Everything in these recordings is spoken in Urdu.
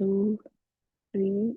2, 3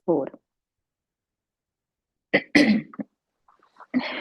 4।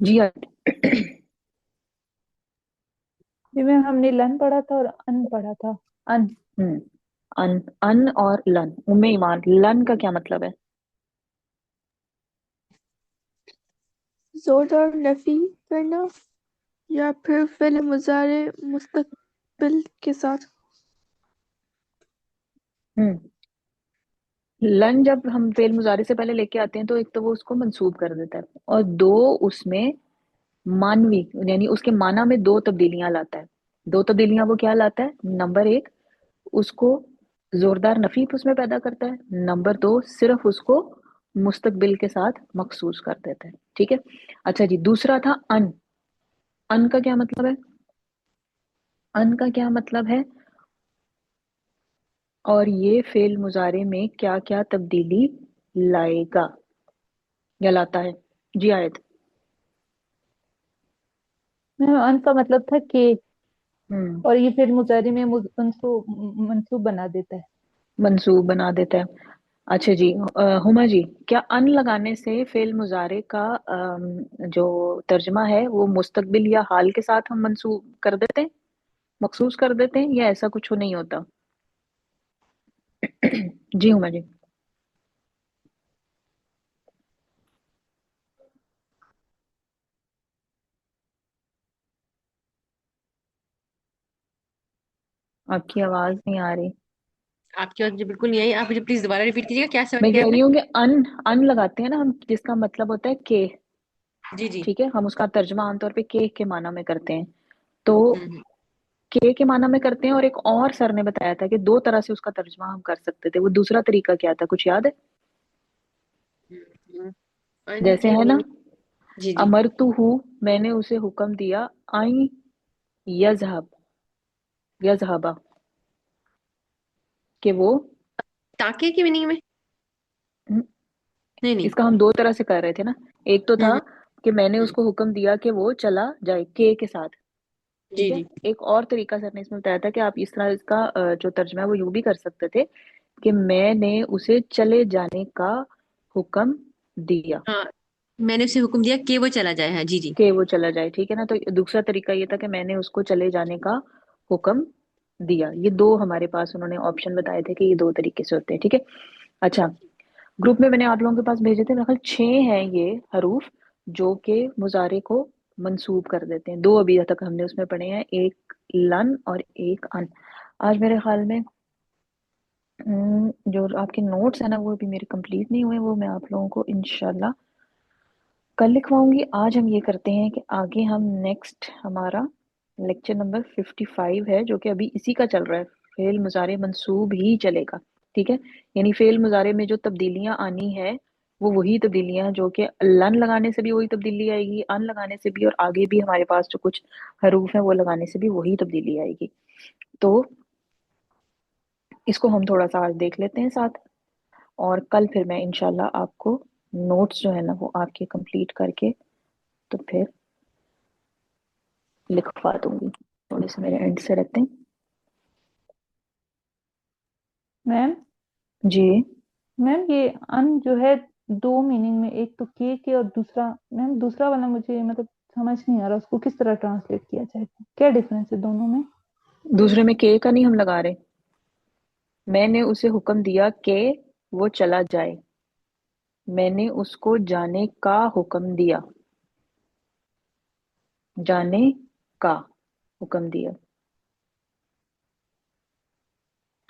جی جی میم ہم نے لن پڑھا تھا اور ان پڑھا تھا. ان. ہوں ان ان اور لن، ام ایمان، لن کا کیا مطلب ہے؟ زوردار نفی کرنا یا پھر فعل مضارع مستقبل کے ساتھ. ہوں لن جب ہم فعل مضارع سے پہلے لے کے آتے ہیں تو ایک تو وہ اس کو منسوب کر دیتا ہے، اور دو اس میں مانوی یعنی اس کے معنی میں دو تبدیلیاں لاتا ہے. دو تبدیلیاں وہ کیا لاتا ہے؟ نمبر ایک، اس کو زوردار نفی اس میں پیدا کرتا ہے، نمبر دو صرف اس کو مستقبل کے ساتھ مخصوص کر دیتا ہے. ٹھیک ہے. اچھا جی، دوسرا تھا ان. ان کا کیا مطلب ہے؟ ان کا کیا مطلب ہے اور یہ فعل مضارع میں کیا کیا تبدیلی لائے گا یا لاتا ہے؟ جی آیت. میم ان کا مطلب تھا کہ، ہوں اور یہ پھر مضارع میں منصوب بنا دیتا ہے. منصوب بنا دیتا ہے. اچھا جی، ہما جی، کیا ان لگانے سے فعل مضارع کا جو ترجمہ ہے وہ مستقبل یا حال کے ساتھ ہم منسوب کر دیتے ہیں، مخصوص کر دیتے ہیں، یا ایسا کچھ نہیں ہوتا؟ جی ہما جی. آپ کی آواز نہیں آ رہی. آپ کی بات مجھے بالکل نہیں آئی. آپ مجھے پلیز دوبارہ ریپیٹ کیجیے گا، کیا میں سمجھ گئے کہہ آپ نے؟ رہی ہوں کہ ان لگاتے ہیں نا ہم، جس کا مطلب ہوتا ہے کہ. جی جی. ٹھیک ہے، ہم اس کا ترجمہ عام طور پہ کے معنی میں کرتے ہیں. تو ہوں کے معنی میں کرتے ہیں، اور ایک اور سر نے بتایا تھا کہ دو طرح سے اس کا ترجمہ ہم کر سکتے تھے. وہ دوسرا طریقہ کیا تھا، کچھ یاد ہے؟ ہوں. ان جیسے کے ہے نا، میننگ. جی جی. امرتو ہوں، میں نے اسے حکم دیا، آئیں یذہب، یذہبا، کہ وہ. تاکہ کی میننگ میں؟ نہیں نہیں. اس کا ہم دو طرح سے کر رہے تھے نا. ایک تو تھا ہوں کہ میں نے اس ہوں. کو حکم دیا کہ وہ چلا جائے کے ساتھ. جی ٹھیک ہے. جی. ایک اور طریقہ سر نے اس میں بتایا تھا کہ آپ اس طرح اس کا جو ترجمہ ہے وہ یوں بھی کر سکتے تھے کہ میں نے اسے چلے جانے کا حکم دیا، ہاں، میں نے اسے حکم دیا کہ وہ چلا جائے. ہاں جی جی. کہ وہ چلا جائے. ٹھیک ہے نا. تو دوسرا طریقہ یہ تھا کہ میں نے اس کو چلے جانے کا حکم دیا. یہ دو ہمارے پاس انہوں نے آپشن بتائے تھے کہ یہ دو طریقے سے ہوتے ہیں. ٹھیک ہے. اچھا، گروپ میں نے آپ لوگوں کے پاس بھیجے تھے، میرے خیال 6 ہیں یہ حروف جو کہ مضارع کو منسوب کر دیتے ہیں. دو ابھی تک ہم نے اس میں پڑھے ہیں، ایک لن اور ایک ان. آج میرے خیال میں جو آپ کے نوٹس ہیں نا وہ ابھی میرے کمپلیٹ نہیں ہوئے، وہ میں آپ لوگوں کو انشاءاللہ کل لکھواؤں گی. آج ہم یہ کرتے ہیں کہ آگے ہم نیکسٹ ہمارا لیکچر نمبر 55 ہے جو کہ ابھی اسی کا چل رہا ہے. فعل مضارع منصوب ہی چلے گا. ٹھیک ہے. یعنی فعل مضارع میں جو تبدیلیاں آنی ہے وہ وہی تبدیلیاں ہیں جو کہ لن لگانے سے بھی وہی تبدیلی آئے گی، ان لگانے سے بھی، اور آگے بھی ہمارے پاس جو کچھ حروف ہیں وہ لگانے سے بھی وہی تبدیلی آئے گی. تو اس کو ہم تھوڑا سا آج دیکھ لیتے ہیں ساتھ، اور کل پھر میں انشاءاللہ آپ کو نوٹس جو ہے نا وہ آپ کے کمپلیٹ کر کے تو پھر لکھوا دوں گی. تھوڑے سے میرے اینڈ سے رہتے ہیں. میم جی میم یہ ان جو ہے دو میننگ میں، ایک تو کے اور دوسرا میم دوسرا والا مجھے مطلب سمجھ نہیں آ رہا، اس کو کس طرح ٹرانسلیٹ کیا جائے، کیا ڈفرنس ہے دونوں میں؟ دوسرے میں کے کا نہیں ہم لگا رہے. میں نے اسے حکم دیا کہ وہ چلا جائے، میں نے اس کو جانے کا حکم دیا، جانے کا حکم دیا.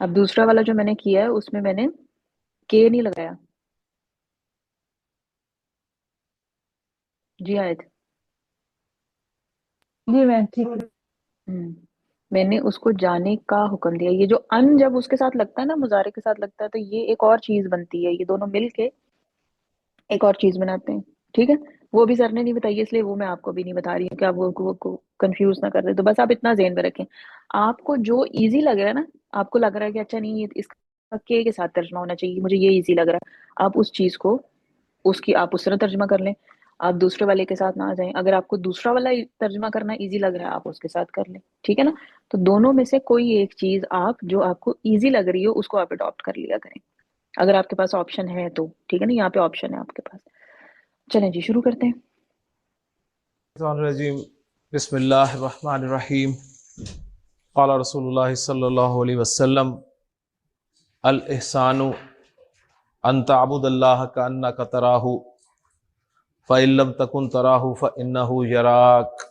اب دوسرا والا جو میں نے کیا ہے اس میں نے کے نہیں لگایا. جی آیت. جی میم ٹھیک ہے. میں نے اس کو جانے کا حکم دیا. یہ جو ان جب اس کے ساتھ لگتا ہے نا، مضارع کے ساتھ لگتا ہے، تو یہ ایک اور چیز بنتی ہے. یہ دونوں مل کے ایک اور چیز بناتے ہیں. ٹھیک ہے. وہ بھی سر نے نہیں بتائی اس لیے وہ میں آپ کو بھی نہیں بتا رہی ہوں کہ آپ وہ کنفیوز نہ کر دیں. تو بس آپ اتنا ذہن میں رکھیں، آپ کو جو ایزی لگ رہا ہے نا، آپ کو لگ رہا ہے کہ اچھا نہیں اس کا کے ساتھ ترجمہ ہونا چاہیے، مجھے یہ ایزی لگ رہا ہے، آپ اس چیز کو آپ اس طرح ترجمہ کر لیں. آپ دوسرے والے کے ساتھ نہ آ جائیں. اگر آپ کو دوسرا والا ترجمہ کرنا ایزی لگ رہا ہے آپ اس کے ساتھ کر لیں. ٹھیک ہے نا. تو دونوں میں سے کوئی ایک چیز آپ جو آپ کو ایزی لگ رہی ہو اس کو آپ اڈاپٹ کر لیا کریں، اگر آپ کے پاس آپشن ہے تو. ٹھیک ہے نا. یہاں پہ آپشن ہے آپ کے پاس. چلیں جی شروع کرتے ہیں. الرجیم بسم اللہ الرحمن الرحیم قال رسول اللہ صلی اللہ علیہ وسلم الاحسان ان تعبد اللہ کأنک تراہ فإن لم تکن تراہ فإنہ یراک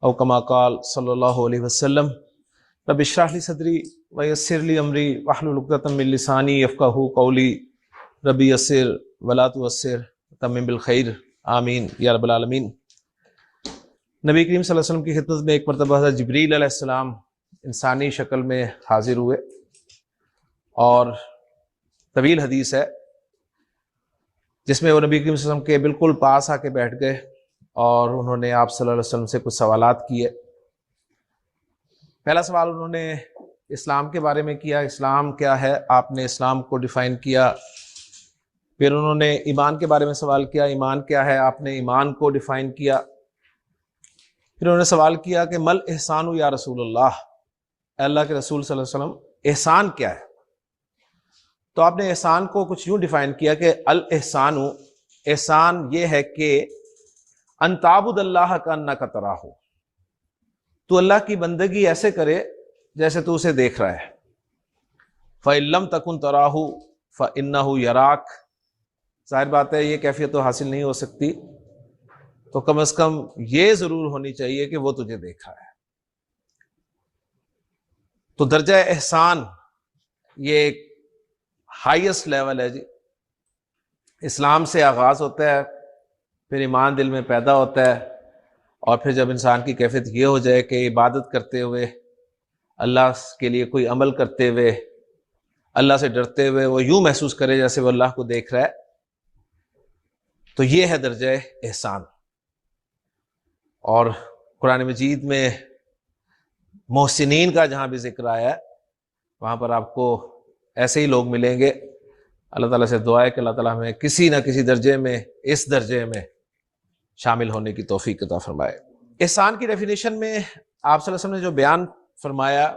او کما قال صلی اللہ علیہ وسلم رب اشرح لی صدری ویسر لی امری واحلل عقدۃ من لسانی یفقہوا قولی رب یسر ولا تعسر تمم بالخیر آمین یا رب العالمین۔ نبی کریم صلی اللہ علیہ وسلم کی خدمت میں ایک مرتبہ حضرت جبریل علیہ السلام انسانی شکل میں حاضر ہوئے، اور طویل حدیث ہے جس میں وہ نبی کریم صلی اللہ علیہ وسلم کے بالکل پاس آ کے بیٹھ گئے اور انہوں نے آپ صلی اللہ علیہ وسلم سے کچھ سوالات کیے۔ پہلا سوال انہوں نے اسلام کے بارے میں کیا، اسلام کیا ہے، آپ نے اسلام کو ڈیفائن کیا۔ پھر انہوں نے ایمان کے بارے میں سوال کیا، ایمان کیا ہے، آپ نے ایمان کو ڈیفائن کیا۔ پھر انہوں نے سوال کیا کہ مل احسان یا رسول اللہ، اے اللہ کے رسول صلی اللہ علیہ وسلم احسان کیا ہے؟ تو آپ نے احسان کو کچھ یوں ڈیفائن کیا کہ الاحسان، احسان یہ ہے کہ ان تعبد اللہ کأنک تراہ، تو اللہ کی بندگی ایسے کرے جیسے تو اسے دیکھ رہا ہے۔ فإن لم تکن تراہ فإنہ یراک، ظاہر بات ہے یہ کیفیت تو حاصل نہیں ہو سکتی، تو کم از کم یہ ضرور ہونی چاہیے کہ وہ تجھے دیکھ رہا ہے۔ تو درجہ احسان یہ ایک ہائیسٹ لیول ہے جی۔ اسلام سے آغاز ہوتا ہے، پھر ایمان دل میں پیدا ہوتا ہے، اور پھر جب انسان کی کیفیت یہ ہو جائے کہ عبادت کرتے ہوئے، اللہ کے لیے کوئی عمل کرتے ہوئے، اللہ سے ڈرتے ہوئے وہ یوں محسوس کرے جیسے وہ اللہ کو دیکھ رہا ہے، تو یہ ہے درجہ احسان۔ اور قرآن مجید میں محسنین کا جہاں بھی ذکر آیا ہے وہاں پر آپ کو ایسے ہی لوگ ملیں گے۔ اللہ تعالیٰ سے دعا ہے کہ اللہ تعالیٰ ہمیں کسی نہ کسی درجے میں، اس درجے میں شامل ہونے کی توفیق عطا فرمائے۔ احسان کی ڈیفینیشن میں آپ صلی اللہ علیہ وسلم نے جو بیان فرمایا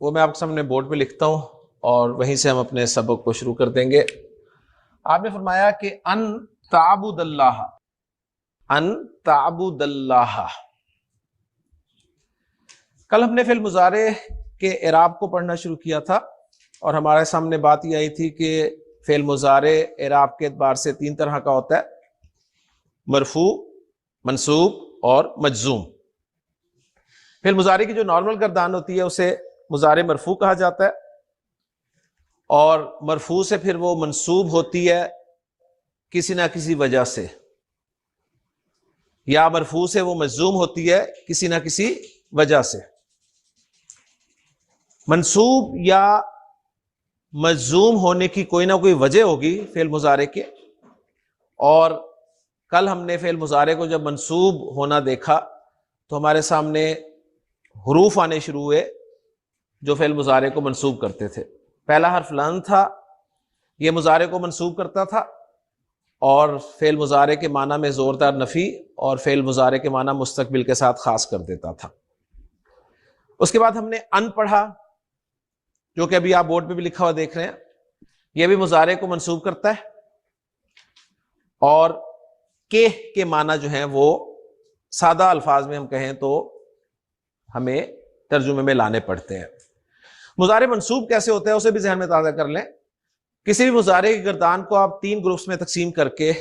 وہ میں آپ کے سامنے بورڈ پہ لکھتا ہوں، اور وہیں سے ہم اپنے سبق کو شروع کر دیں گے۔ آپ نے فرمایا کہ ان تعبد اللہ، ان تعبد اللہ۔ کل ہم نے فعل مضارع کے اعراب کو پڑھنا شروع کیا تھا، اور ہمارے سامنے بات یہ آئی تھی کہ فعل مضارع اعراب کے اعتبار سے تین طرح کا ہوتا ہے: مرفوع، منصوب اور مجزوم۔ فعل مضارع کی جو نارمل گردان ہوتی ہے اسے مضارع مرفوع کہا جاتا ہے، اور مرفوع سے پھر وہ منصوب ہوتی ہے کسی نہ کسی وجہ سے، یا مرفوع سے وہ مجزوم ہوتی ہے کسی نہ کسی وجہ سے۔ منصوب یا مجزوم ہونے کی کوئی نہ کوئی وجہ ہوگی فعل مضارع کے، اور کل ہم نے فعل مضارع کو جب منصوب ہونا دیکھا تو ہمارے سامنے حروف آنے شروع ہوئے جو فعل مضارع کو منصوب کرتے تھے۔ پہلا حرف لن تھا، یہ مضارع کو منصوب کرتا تھا، اور فعل مضارع کے معنی میں زوردار نفی اور فعل مضارع کے معنی مستقبل کے ساتھ خاص کر دیتا تھا۔ اس کے بعد ہم نے ان پڑھا، جو کہ ابھی آپ بورڈ پہ بھی لکھا ہوا دیکھ رہے ہیں، یہ بھی مضارع کو منصوب کرتا ہے، اور کے معنی جو ہیں وہ سادہ الفاظ میں ہم کہیں تو ہمیں ترجمے میں لانے پڑتے ہیں۔ مضارع منصوب کیسے ہوتا ہے اسے بھی ذہن میں تازہ کر لیں۔ کسی بھی مضارع کی گردان کو آپ تین گروپس میں تقسیم کر کے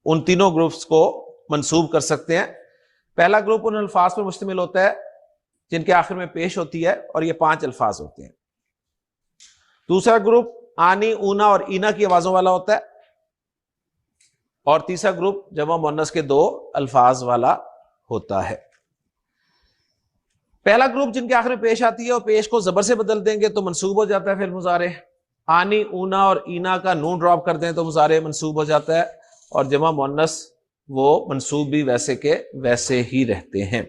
ان تینوں گروپس کو منصوب کر سکتے ہیں۔ پہلا گروپ ان الفاظ پر مشتمل ہوتا ہے جن کے آخر میں پیش ہوتی ہے، اور یہ 5 الفاظ ہوتے ہیں۔ دوسرا گروپ آنی، اونا اور اینا کی آوازوں والا ہوتا ہے، اور تیسرا گروپ جمع مؤنث کے 2 الفاظ والا ہوتا ہے۔ پہلا گروپ جن کے آخر میں پیش آتی ہے اور پیش کو زبر سے بدل دیں گے تو منصوب ہو جاتا ہے فعل مضارع۔ آنی، اونا اور اینا کا نون ڈراپ کر دیں تو مضارع منصوب ہو جاتا ہے، اور جمع مؤنث وہ منصوب بھی ویسے کے ویسے ہی رہتے ہیں۔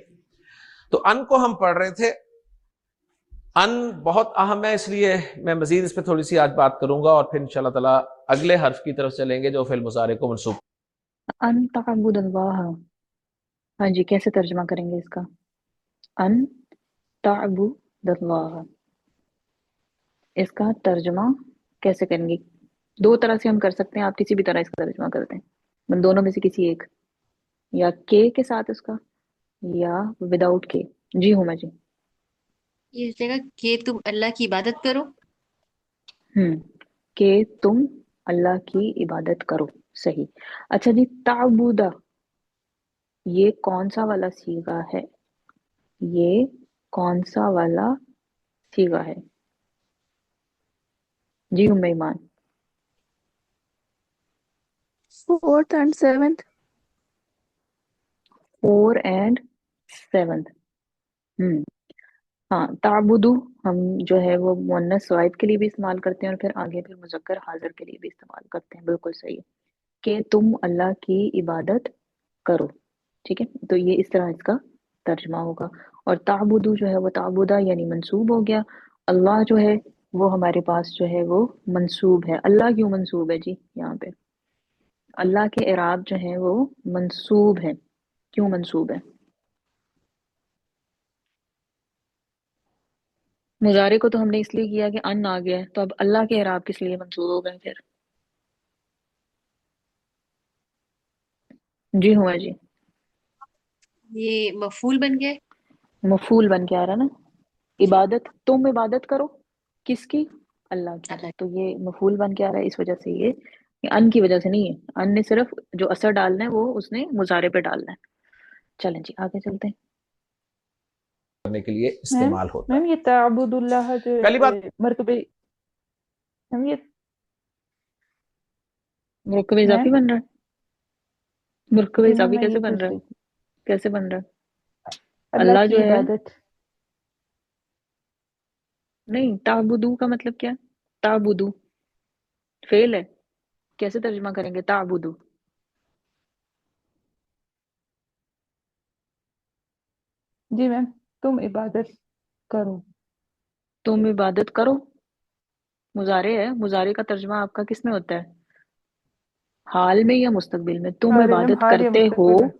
تو ان کو ہم پڑھ رہے تھے۔ ان بہت اہم ہے، اس لیے میں مزید اس پہ تھوڑی سی آج بات کروں گا، اور پھر انشاءاللہ تعالیٰ اگلے حرف کی طرف چلیں گے جو فعل مضارع کو منصوب۔ ان تعبد اللہ، ہاں جی کیسے ترجمہ کریں گے اس کا؟ ان تعبد اللہ، اس کا ترجمہ کیسے کریں گے؟ 2 طرح سے ہم کر سکتے ہیں، آپ کسی بھی طرح اس کا ترجمہ کرتے ہیں، دونوں میں سے کسی ایک، یا کے ساتھ اس کا یا وداؤٹ کے؟ جی ہوں میں جی. یہ اس جگہ کہ تم اللہ کی عبادت کرو. کہ تم اللہ کی عبادت کرو. صحیح. اچھا جی، تعبدہ یہ کون سا والا صیغہ ہے؟ یہ کون سا والا صیغہ ہے؟ جی ام ایمان. 4th and 7th. 4 and 7. ہاں، تعبدو ہم جو ہے وہ مؤنث غائب کے لیے بھی استعمال کرتے ہیں اور پھر آگے پھر مذکر حاضر کے لیے بھی استعمال کرتے ہیں. بالکل صحیح ہے کہ تم اللہ کی عبادت کرو. ٹھیک ہے، تو یہ اس طرح اس کا ترجمہ ہوگا. اور تعبدو جو ہے وہ تعبدہ یعنی منسوب ہو گیا. اللہ جو ہے وہ ہمارے پاس جو ہے وہ منسوب ہے. اللہ کیوں منسوب ہے جی؟ یہاں پہ اللہ کے اعراب جو ہیں وہ منسوب ہیں. کیوں منسوب ہے؟ مضارع کو تو ہم نے اس لیے کیا کہ ان آ گیا ہے، تو اب اللہ کے اعراب کس لیے منسوب ہو گئے پھر؟ جی ہوا جی. یہ مفعول بن گئے. مفعول بن کے آ رہا نا. عبادت، تم عبادت کرو کس کی؟ اللہ کی. اللہ. تو یہ مفعول بن کے آ رہا ہے، اس وجہ سے یہ ان کی وجہ سے نہیں ہے. ان نے صرف جو اثر ڈالنا ہے وہ اس نے مضارع پہ ڈالنا ہے. چلیں جی آگے چلتے ہیں. کرنے کے لیے استعمال ہوتا میم ہے. یہ تعبد اللہ جو پہلی بات مرتبے میم یہ مرکب اضافی میم بن رہا ہے. مرکب جی میم اضافی میں کیسے یہ بن پوچھ رہا رہی ہے؟ تھی کیسے بن رہا ہے؟ اللہ اللہ کی جو ہے عبادت. نہیں، تعبدو کا مطلب کیا ہے؟ تعبدو فعل ہے، کیسے ترجمہ کریں گے تعبدو؟ جی میم تم عبادت کرو. تم عبادت کرو مضارع ہے. مضارع کا ترجمہ آپ کا کس میں ہوتا ہے؟ حال میں یا مستقبل میں؟ تم سارے میم عبادت حال یا کرتے ہو، مستقبل میں.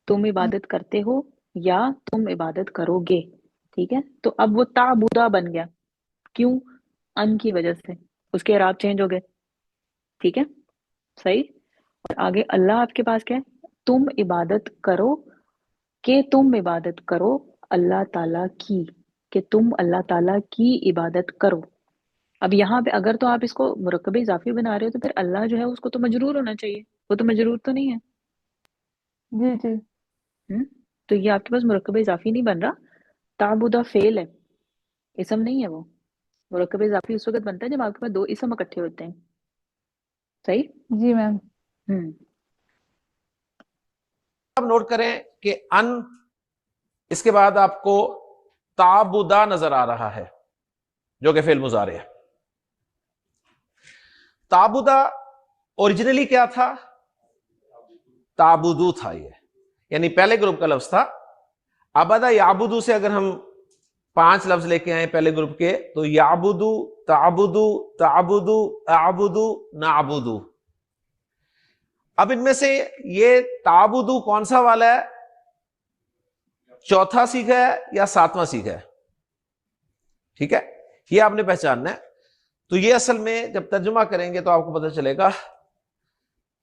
تم عبادت کرتے ہو یا تم عبادت کرو گے. ٹھیک ہے، تو اب وہ تعبدہ بن گیا. کیوں؟ ان کی وجہ سے اس کے اعراب چینج ہو گئے. ٹھیک ہے صحیح. اور آگے اللہ آپ کے پاس کیا ہے؟ تم عبادت کرو، کہ تم عبادت کرو اللہ تعالیٰ کی، کہ تم اللہ تعالیٰ کی عبادت کرو. اب یہاں پہ اگر تو آپ اس کو مرکب اضافی بنا رہے ہو تو پھر اللہ جو ہے اس کو تو مجرور ہونا چاہیے. وہ تو مجرور تو نہیں ہے. جی جی تو یہ آپ کے پاس مرکب اضافی نہیں بن رہا. تعبدہ فعل ہے، اسم نہیں ہے. وہ مرکب اضافی اس وقت بنتا ہے جب آپ کے پاس دو اسم اکٹھے ہوتے ہیں. صحیح. جی میم. اب نوٹ کریں کہ ان اس کے بعد آپ کو تعبدہ نظر آ رہا ہے جو کہ فعل مضارع ہے. تعبدہ اوریجنلی کیا تھا؟ تعبدو تھا. یہ یعنی پہلے گروپ کا لفظ تھا. عبدہ یعبدو سے اگر ہم 5 لفظ لے کے آئیں پہلے گروپ کے تو یعبدو، تعبدو، تعبدو، اعبدو، نعبدو. اب ان میں سے یہ تعبدو کون سا والا ہے؟ چوتھا صیغہ ہے یا 7واں صیغہ ہے؟ ٹھیک ہے، یہ آپ نے پہچاننا ہے. تو یہ اصل میں جب ترجمہ کریں گے تو آپ کو پتہ چلے گا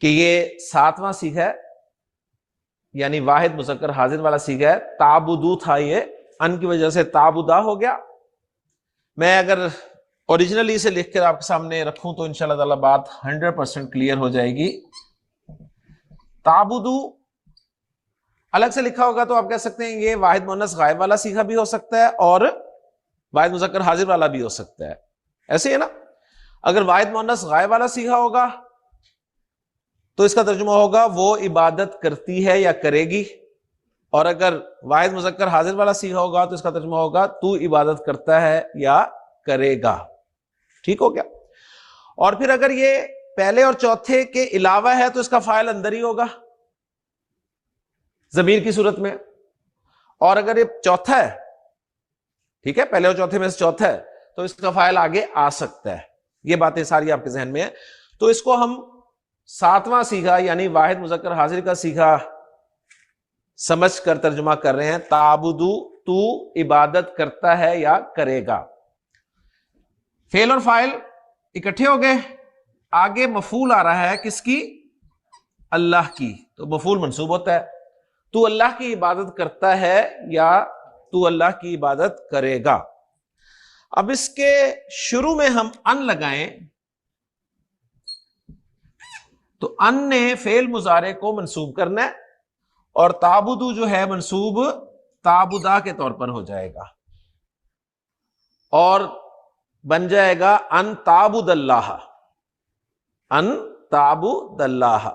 کہ یہ 7واں صیغہ ہے، یعنی واحد مذکر حاضر والا صیغہ ہے. تعبدو تھا، یہ ان کی وجہ سے تعبدہ ہو گیا. میں اگر اوریجنلی اسے لکھ کر آپ کے سامنے رکھوں تو انشاءاللہ تعالی بات 100% کلیئر ہو جائے گی. تعبدو الگ سے لکھا ہوگا تو آپ کہہ سکتے ہیں یہ واحد مؤنث غائب والا صیغہ بھی ہو سکتا ہے اور واحد مذکر حاضر والا بھی ہو سکتا ہے. ایسے ہے نا. اگر واحد مؤنث غائب والا صیغہ ہوگا تو اس کا ترجمہ ہوگا وہ عبادت کرتی ہے یا کرے گی. اور اگر واحد مذکر حاضر والا صیغہ ہوگا تو اس کا ترجمہ ہوگا تو عبادت کرتا ہے یا کرے گا. ٹھیک ہو گیا. اور پھر اگر یہ پہلے اور چوتھے کے علاوہ ہے تو اس کا فاعل اندر ہی ہوگا ضمیر کی صورت میں. اور اگر یہ چوتھا ہے، ٹھیک ہے، پہلے اور چوتھے میں سے چوتھا ہے تو اس کا فاعل آگے آ سکتا ہے. یہ باتیں ساری آپ کے ذہن میں ہیں. تو اس کو ہم 7واں صیغہ یعنی واحد مذکر حاضر کا صیغہ سمجھ کر ترجمہ کر رہے ہیں. تعبدو تو عبادت کرتا ہے یا کرے گا. فعل اور فاعل اکٹھے ہو گئے. آگے مفعول آ رہا ہے کس کی؟ اللہ کی. تو مفعول منصوب ہوتا ہے. تو اللہ کی عبادت کرتا ہے یا تو اللہ کی عبادت کرے گا. اب اس کے شروع میں ہم ان لگائیں تو ان نے فعل مضارع کو منصوب کرنا ہے اور تعبدو جو ہے منصوب تعبدہ کے طور پر ہو جائے گا اور بن جائے گا ان تعبد اللہ، ان تعبد اللہ.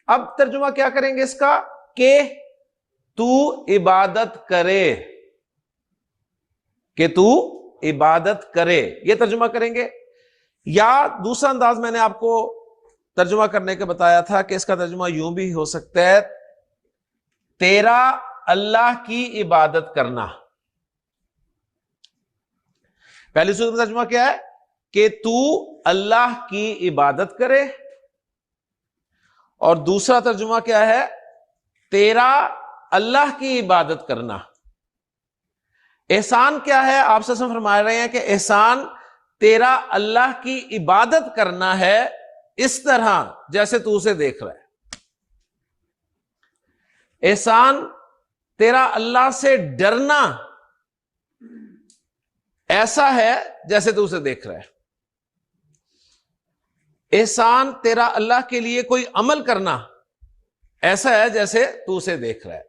اب ترجمہ کیا کریں گے اس کا کہ تو عبادت کرے، کہ تو عبادت کرے، یہ ترجمہ کریں گے. یا دوسرا انداز میں نے آپ کو ترجمہ کرنے کے بتایا تھا کہ اس کا ترجمہ یوں بھی ہو سکتا ہے تیرا اللہ کی عبادت کرنا. پہلی صورت میں ترجمہ کیا ہے کہ تو اللہ کی عبادت کرے، اور دوسرا ترجمہ کیا ہے تیرا اللہ کی عبادت کرنا. احسان کیا ہے؟ آپ سے فرما رہے ہیں کہ احسان تیرا اللہ کی عبادت کرنا ہے اس طرح جیسے تو اسے دیکھ رہا ہے. احسان تیرا اللہ سے ڈرنا ایسا ہے جیسے تو اسے دیکھ رہا ہے. احسان تیرا اللہ کے لیے کوئی عمل کرنا ایسا ہے جیسے تو اسے دیکھ رہا ہے.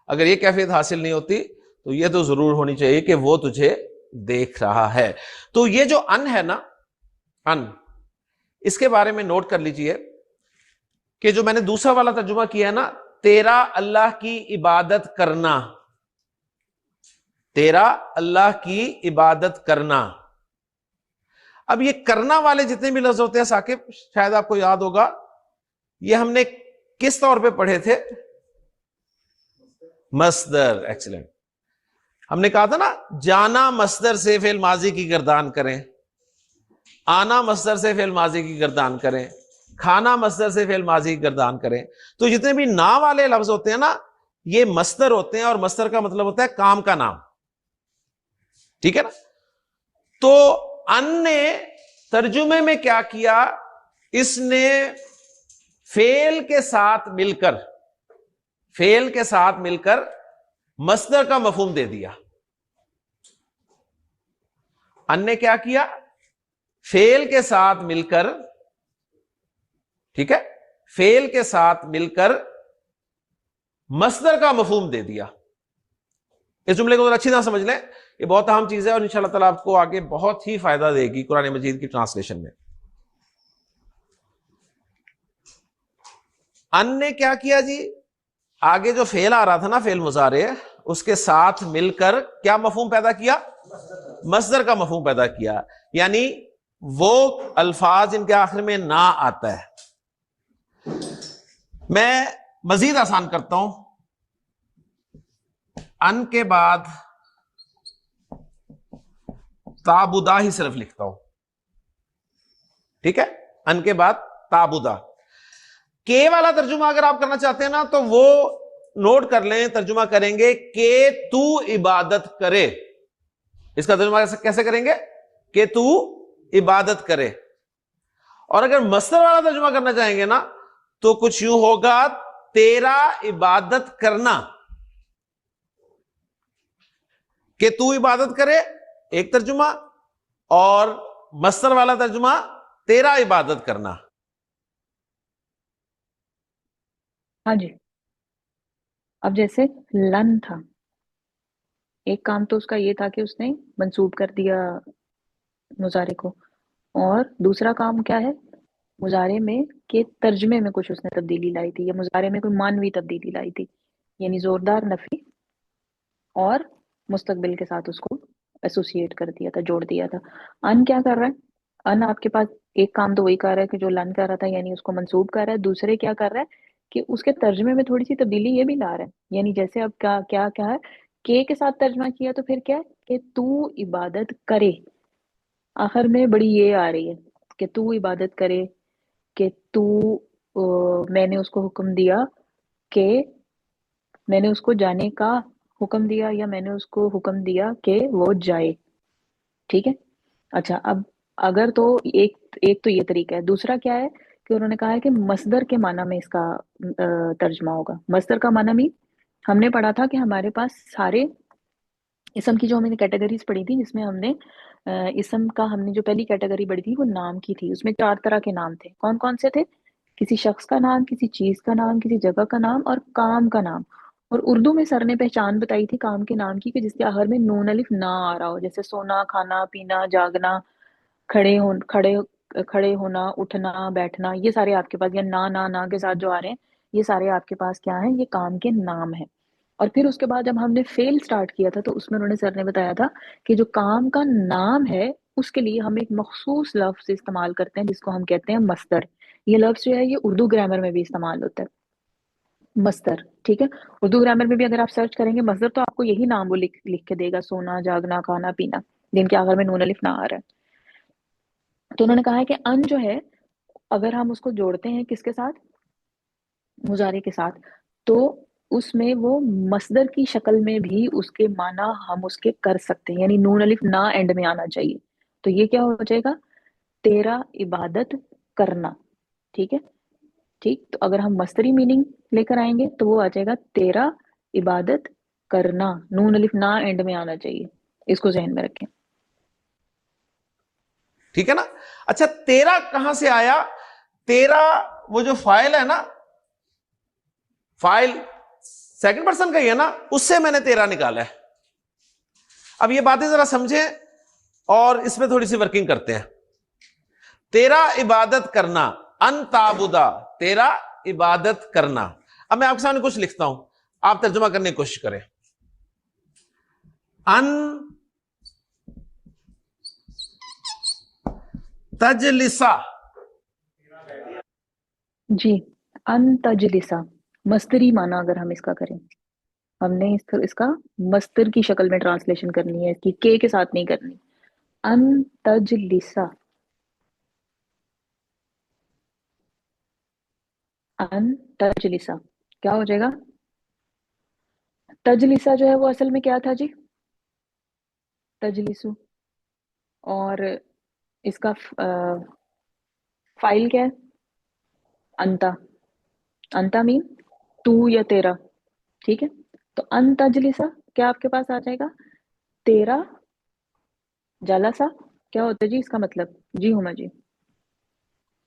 اگر یہ کیفیت حاصل نہیں ہوتی تو یہ تو ضرور ہونی چاہیے کہ وہ تجھے دیکھ رہا ہے. تو یہ جو ان ہے نا، ان، اس کے بارے میں نوٹ کر لیجئے کہ جو میں نے دوسرا والا ترجمہ کیا ہے نا، تیرا اللہ کی عبادت کرنا، تیرا اللہ کی عبادت کرنا. اب یہ کرنا والے جتنے بھی لفظ ہوتے ہیں ثاقب، شاید آپ کو یاد ہوگا یہ ہم نے کس طور پہ پڑھے تھے؟ مصدر. ایکسلنٹ. ہم نے کہا تھا نا جانا مصدر سے فعل ماضی کی گردان کریں، آنا مصدر سے فعل ماضی کی گردان کریں، کھانا مصدر سے فعل ماضی کی گردان کریں. تو جتنے بھی نا والے لفظ ہوتے ہیں نا یہ مصدر ہوتے ہیں، اور مصدر کا مطلب ہوتا ہے کام کا نام. ٹھیک ہے نا؟ تو ان نے ترجمے میں کیا کیا، اس نے فعل کے ساتھ مل کر، فعل کے ساتھ مل کر مصدر کا مفہوم دے دیا. ان نے کیا کیا؟ فعل کے ساتھ مل کر، ٹھیک ہے، فعل کے ساتھ مل کر مصدر کا مفہوم دے دیا. اس جملے کو ذرا اچھی طرح سمجھ لیں، یہ بہت اہم چیز ہے اور انشاءاللہ تعالیٰ آپ کو آگے بہت ہی فائدہ دے گی قرآن مجید کی ٹرانسلیشن میں. ان نے کیا کیا جی؟ آگے جو فعل آ رہا تھا نا فعل مضارع، اس کے ساتھ مل کر کیا مفہوم پیدا کیا؟ مصدر کا مفہوم پیدا کیا. یعنی وہ الفاظ ان کے آخر میں نہ آتا ہے. میں مزید آسان کرتا ہوں، ان کے بعد تعبدہ ہی صرف لکھتا ہوں. ٹھیک ہے، ان کے بعد تعبدہ. کے والا ترجمہ اگر آپ کرنا چاہتے ہیں نا تو وہ نوٹ کر لیں، ترجمہ کریں گے کہ تو عبادت کرے. اس کا ترجمہ کیسے کریں گے؟ کہ تو عبادت کرے. اور اگر مصدر والا ترجمہ کرنا چاہیں گے نا تو کچھ یوں ہوگا تیرا عبادت کرنا. کہ تو عبادت کرے ایک ترجمہ، اور مصدر والا ترجمہ تیرا عبادت کرنا. ہاں جی. اب جیسے لن تھا، ایک کام تو اس کا یہ تھا کہ اس نے منسوب کر دیا مضارع کو، اور دوسرا کام کیا ہے مضارع میں کہ ترجمے میں کچھ اس نے تبدیلی لائی تھی، یا مضارع میں کوئی مانوی تبدیلی لائی تھی، یعنی زوردار نفی اور مستقبل کے ساتھ اس کو ایسوسیٹ کر دیا تھا، جوڑ دیا تھا. ان کیا کر رہا ہے؟ ان آپ کے پاس ایک کام تو وہی کر رہا ہے کہ جو لن کر رہا تھا، یعنی اس کو منسوب کر رہا ہے. دوسرے کیا کر رہا ہے کہ اس کے ترجمے میں تھوڑی سی تبدیلی یہ بھی لا رہا ہے. یعنی جیسے اب کیا ہے کے ساتھ ترجمہ کیا تو پھر کیا ہے کہ تو عبادت کرے، آخر میں بڑی یہ آ رہی ہے کہ تو عبادت کرے، کہ تو میں نے اس کو حکم دیا کہ میں نے اس کو جانے کا حکم دیا، یا میں نے اس کو حکم دیا کہ وہ جائے. ٹھیک ہے. اچھا، اب اگر تو ایک تو یہ طریقہ ہے. دوسرا کیا ہے کہ کہ انہوں نے کہا ہے کہ مصدر کے معنی میں اس کا ترجمہ ہوگا. مصدر کا معنی بھی ہم نے پڑھا تھا کہ ہمارے پاس سارے اسم کی جو ہم نے کیٹیگریز پڑھی تھی، جس میں ہم نے اسم کا ہم نے جو پہلی کیٹیگری پڑھی تھی وہ نام کی تھی. اس میں 4 طرح کے نام تھے. کون کون سے تھے؟ کسی شخص کا نام، کسی چیز کا نام، کسی جگہ کا نام اور کام کا نام. اور اردو میں سر نے پہچان بتائی تھی کام کے نام کی کہ جس کے آخر میں نون الف نہ آ رہا ہو، جیسے سونا، کھانا، پینا، جاگنا، کھڑے ہونا، اٹھنا، بیٹھنا. یہ سارے آپ کے پاس، یا نا کے ساتھ جو آ رہے ہیں، یہ سارے آپ کے پاس کیا ہیں؟ یہ کام کے نام ہیں. اور پھر اس کے بعد جب ہم نے فعل سٹارٹ کیا تھا تو اس میں انہوں نے سر نے بتایا تھا کہ جو کام کا نام ہے اس کے لیے ہم ایک مخصوص لفظ استعمال کرتے ہیں جس کو ہم کہتے ہیں مصدر. یہ لفظ جو ہے یہ اردو گرامر میں بھی استعمال ہوتا ہے، مصدر. ٹھیک ہے، اردو گرامر میں بھی اگر آپ سرچ کریں گے مصدر تو آپ کو یہی نام وہ لکھ کے دے گا، سونا، جاگنا، کھانا، پینا، جن کے آخر میں نون الف نہ آ رہا ہے. تو انہوں نے کہا ہے کہ ان جو ہے اگر ہم اس کو جوڑتے ہیں کس کے ساتھ؟ مضارع کے ساتھ، تو اس میں وہ مصدر کی شکل میں بھی اس کے معنی ہم اس کے کر سکتے ہیں، یعنی نون الف نہ اینڈ میں آنا چاہیے. تو یہ کیا ہو جائے گا؟ تیرا عبادت کرنا. ٹھیک ہے، ٹھیک. تو اگر ہم مصدری میننگ لے کر آئیں گے تو وہ آ جائے گا تیرا عبادت کرنا، نون الف نہ اینڈ میں آنا چاہیے. اس کو ذہن میں رکھیں. ٹھیک ہے نا. اچھا، تیرا کہاں سے آیا؟ تیرا وہ جو فائل ہے نا، فائل سیکنڈ پرسن کا ہی ہے نا، اس سے میں نے تیرا نکالا ہے. اب یہ باتیں ذرا سمجھیں اور اس میں تھوڑی سی ورکنگ کرتے ہیں. تیرا عبادت کرنا، ان تعبدا، تیرا عبادت کرنا. اب میں آپ کے سامنے کچھ لکھتا ہوں، آپ ترجمہ کرنے کی کوشش کریں. ان تجلسا، جی، ان تجلسا مصدری معنی اگر ہم اس کا کریں، ہم نے اس کا مصدر کی شکل میں ٹرانسلیشن کرنی ہے، اس کی کے ساتھ نہیں کرنی. ان تجلسا، ان تجلسا کیا ہو جائے گا؟ تجلسا جو ہے وہ اصل میں کیا تھا جی؟ تجلسو. اور اس کا فائل کیا ہے؟ انتا. انتا مین تو یا تیرا. ٹھیک ہے، تو ان تجلسا کیا آپ کے پاس آ جائے گا؟ تیرا. جلسا کیا ہوتا ہے جی اس کا مطلب؟ جی ہما جی.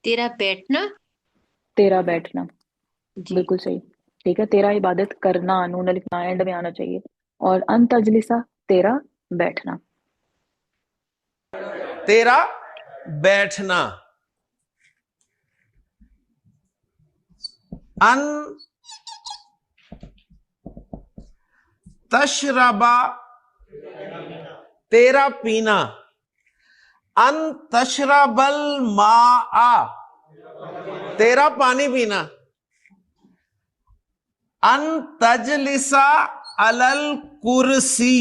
تیرا بیٹھنا. تیرا بیٹھنا، جی بالکل صحیح. ٹھیک ہے، تیرا عبادت کرنا، نون الف نہ اینڈ میں آنا چاہیے. اور ان تجلسا تیرا بیٹھنا. تیرا بیٹھنا. ان تشربا، تیرا پینا. ان تشرب الماء، تیرا پانی پینا. ان تجلسا علی الکرسی،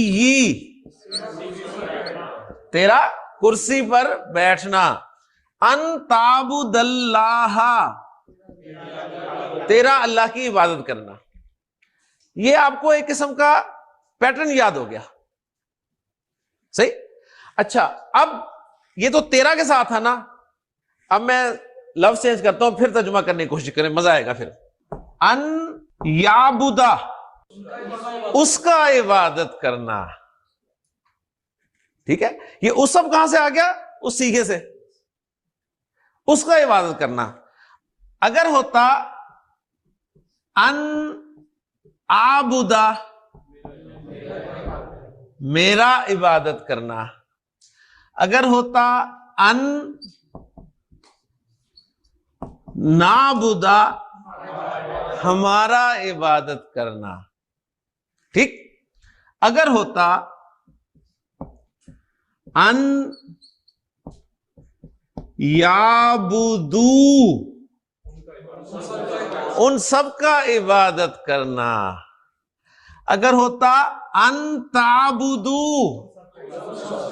تیرا کرسی پر بیٹھنا. ان تعبد اللہ، تیرا اللہ کی عبادت کرنا. یہ آپ کو ایک قسم کا پیٹرن یاد ہو گیا، صحیح. اچھا، اب یہ تو تیرا کے ساتھ ہے نا. اب میں لفظ چینج کرتا ہوں، پھر ترجمہ کرنے کی کوشش کریں، مزہ آئے گا. پھر ان یعبدا، اس کا عبادت کرنا. ٹھیک ہے، یہ اس سب کہاں سے آ گیا؟ اس سیغے سے، اس کا عبادت کرنا. اگر ہوتا ان عابدا، میرا عبادت کرنا. اگر ہوتا ان نعبدا، ہمارا عبادت کرنا. ٹھیک. اگر ہوتا ان یعبدو، ان سب کا عبادت کرنا. اگر ہوتا ان تعبدو،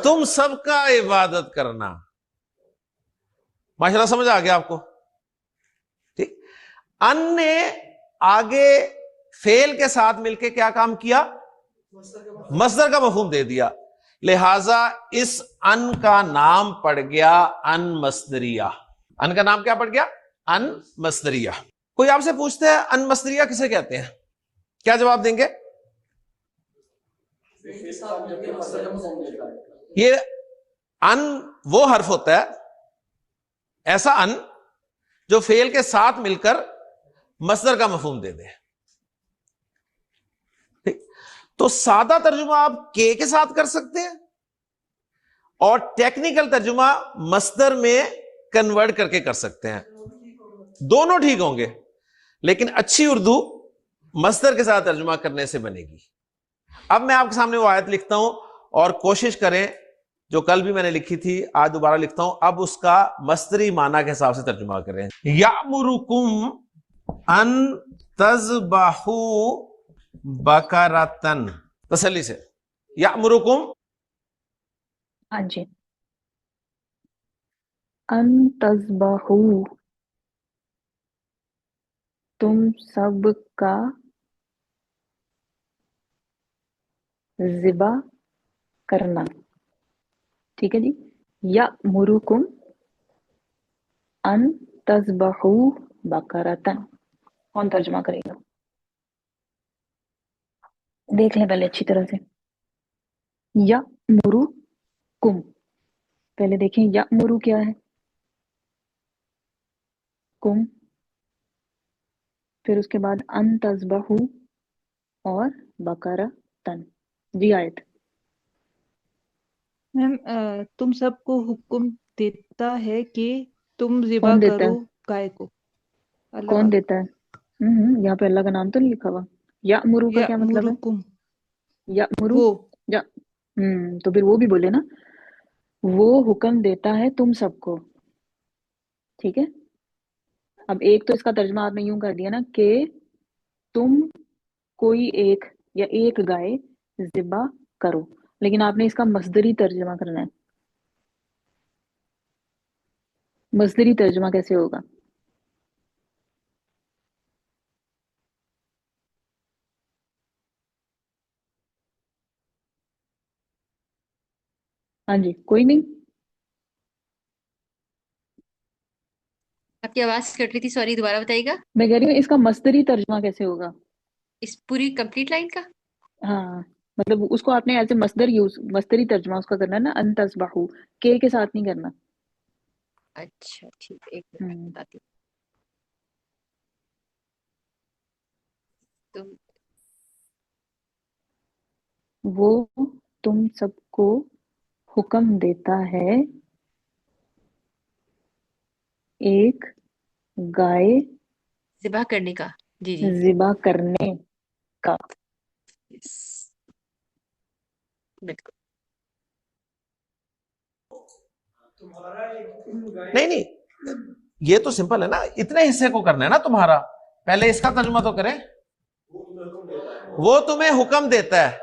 تم سب کا عبادت کرنا. ماشاءاللہ سمجھ آ گیا آپ کو؟ ٹھیک. ان نے آگے فعل کے ساتھ مل کے کیا کام کیا؟ مصدر کا مفہوم دے دیا. لہذا اس ان کا نام پڑ گیا ان مصدریہ. ان کا نام کیا پڑ گیا؟ ان مصدریہ. کوئی آپ سے پوچھتا ہے ان مصدریہ کسے کہتے ہیں, کیا جواب دیں گے؟ یہ ان وہ حرف ہوتا ہے, ایسا ان جو فعل کے ساتھ مل کر مصدر کا مفہوم دے دے. تو سادہ ترجمہ آپ کے ساتھ کر سکتے ہیں, اور ٹیکنیکل ترجمہ مصدر میں کنورٹ کر کے کر سکتے ہیں. دونوں ٹھیک ہوں گے, لیکن اچھی اردو مصدر کے ساتھ ترجمہ کرنے سے بنے گی. اب میں آپ کے سامنے وہ آیت لکھتا ہوں, اور کوشش کریں, جو کل بھی میں نے لکھی تھی آج دوبارہ لکھتا ہوں, اب اس کا مصدری معنی کے حساب سے ترجمہ کریں. یأمرکم ان تذبحوا بقرۃ. تسلی سے, یأمرکم, ہاں جی, ان تذبحوا, تم سب کا ذبح کرنا. ٹھیک ہے جی. یأمرکم ان تذبحوا بقرۃ. کون ترجمہ کرے گا؟ دیکھ لیں پہلے اچھی طرح سے. یأمرکم, پہلے دیکھیں یأمرو کیا ہے, کم, پھر اس کے بعد ان تذبحوا اور بقرۃ. جی آیت. میم تم سب کو حکم دیتا ہے کہ تم ذبح کون دیتا کرو ہے؟ گائے کو. اللہ کون پاک. دیتا ہے؟ یہاں پہ اللہ کا نام تو نہیں لکھا ہوا. یأمرو کا کیا مطلب ہے؟ یأمرکم, یأمرو, وہ یا تو پھر وہ بھی بولے نا, وہ حکم دیتا ہے تم سب کو. ٹھیک ہے. اب ایک تو اس کا ترجمہ آپ نے یوں کر دیا نا کہ تم کوئی ایک یا ایک گائے ذبح کرو, لیکن آپ نے اس کا مصدری ترجمہ کرنا ہے. مصدری ترجمہ کیسے ہوگا؟ ہاں جی, کوئی نہیں. آپ کی آواز کٹ رہی تھی, سوری, دوبارہ بتائیے گا. میں کہہ رہی ہوں اس کا مصدری ترجمہ کیسے ہوگا؟ اس پوری کمپلیٹ لائن کا. ہاں, مطلب اس کو آپ نے ایز اے مصدر یوز, مصدری ترجمہ اس کا کرنا ہے نا, ان تصبحوا, کے ساتھ نہیں کرنا. اچھا ٹھیک, ایک منٹ ہم، بتاتی ہوں. تم وہ تم سب کو حکم دیتا ہے ایک گائے ذبح کرنے کا. جی جی. ذبح کرنے کا. Yes. بالکل. نہیں نہیں, یہ تو سمپل ہے نا, اتنے حصے کو کرنا ہے نا تمہارا. پہلے اس کا ترجمہ تو کریں. وہ تمہیں حکم دیتا ہے,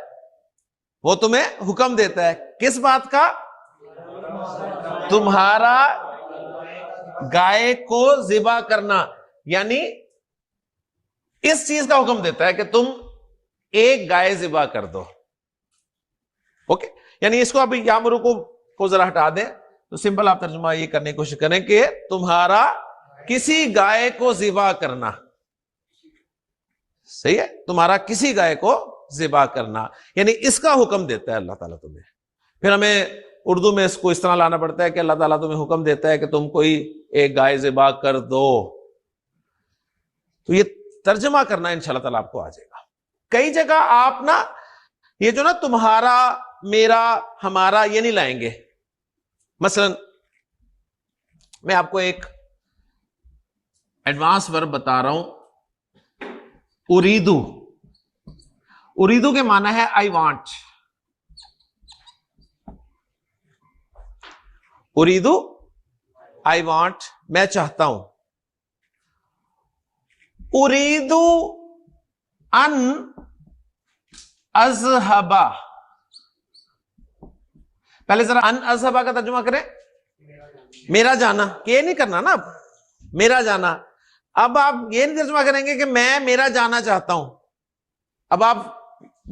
وہ تمہیں حکم دیتا ہے کس بات کا؟ تمہارا گائے کو ذبح کرنا, یعنی اس چیز کا حکم دیتا ہے کہ تم ایک گائے ذبح کر دو. اوکے, یعنی اس کو ابھی یامرکم کو ذرا ہٹا دیں تو سمپل آپ ترجمہ یہ کرنے کی کوشش کریں کہ تمہارا کسی گائے کو ذبح کرنا. صحیح ہے, تمہارا کسی گائے کو ذبح کرنا, یعنی اس کا حکم دیتا ہے اللہ تعالیٰ تمہیں. پھر ہمیں اردو میں اس کو اس طرح لانا پڑتا ہے کہ اللہ تعالیٰ تمہیں حکم دیتا ہے کہ تم کوئی ایک گائے ذبح کر دو. تو یہ ترجمہ کرنا انشاءاللہ تعالیٰ آپ کو آ جائے گا. کئی جگہ آپ نا یہ جو نا تمہارا, میرا, ہمارا, یہ نہیں لائیں گے. مثلا میں آپ کو ایک ایڈوانس ورب بتا رہا ہوں, اریدو. اریدو کے معنی ہے آئی وانٹ. اریدو آئی وانٹ, میں چاہتا ہوں. اریدو ان اذهبا, پہلے ذرا ان اذهبا کا ترجمہ کریں. میرا جانا, کہ نہیں کرنا نا, اب میرا جانا. اب آپ یہ نہیں ترجمہ کریں گے کہ میں میرا جانا چاہتا ہوں. اب آپ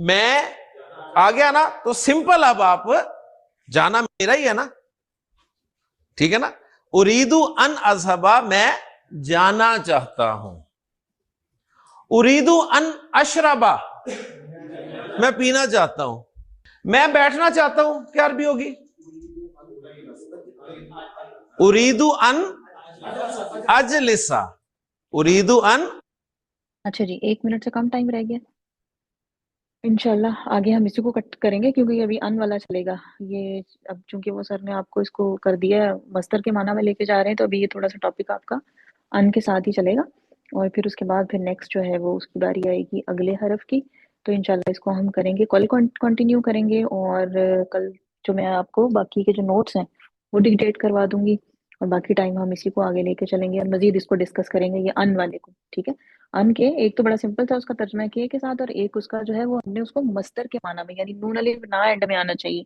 میں آ گیا نا تو سمپل, اب آپ جانا میرا ہی ہے نا. ٹھیک ہے نا. اریدو ان اذهبا, میں جانا چاہتا ہوں. اریدو ان اشربا, میں پینا چاہتا ہوں. میں بیٹھنا چاہتا ہوں, کیا عربی ہوگی؟ اریدو ان اجلسا. اریدو ان. اچھا جی 1 منٹ سے کم ٹائم رہ گیا. انشاءاللہ آگے ہم اسی کو کٹ کریں گے کیونکہ ابھی ان والا چلے گا. یہ اب چونکہ وہ سر نے آپ کو اس کو کر دیا ہے مصدر کے معنی میں لے کے جا رہے ہیں تو ابھی یہ تھوڑا سا ٹاپک آپ کا ان کے ساتھ ہی چلے گا اور پھر اس کے بعد پھر نیکسٹ جو ہے وہ اس کی باری آئے گی اگلے حرف کی. تو انشاءاللہ اس کو ہم کریں گے, کل کنٹینیو کریں گے اور کل جو میں آپ کو باقی کے جو نوٹس ہیں وہ ڈکٹیٹ کروا دوں گی اور باقی ٹائم ہم اسی کو آگے لے کے چلیں گے اور مزید اس کو ڈسکس کریں گے یہ ان والے کو. ٹھیک ہے, ان کے ایک تو بڑا سمپل تھا اس کا ترجمہ کے ساتھ اور ایک اس کا جو ہے وہ ہم نے اس کو مصدر کے معنی میں یعنی نون الف نہ اینڈ میں آنا چاہیے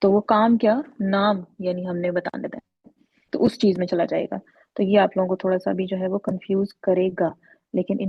تو وہ کام کیا نام یعنی ہم نے بتا دیتا ہے تو اس چیز میں چلا جائے گا. تو یہ آپ لوگوں کو تھوڑا سا بھی جو ہے وہ کنفیوز کرے گا لیکن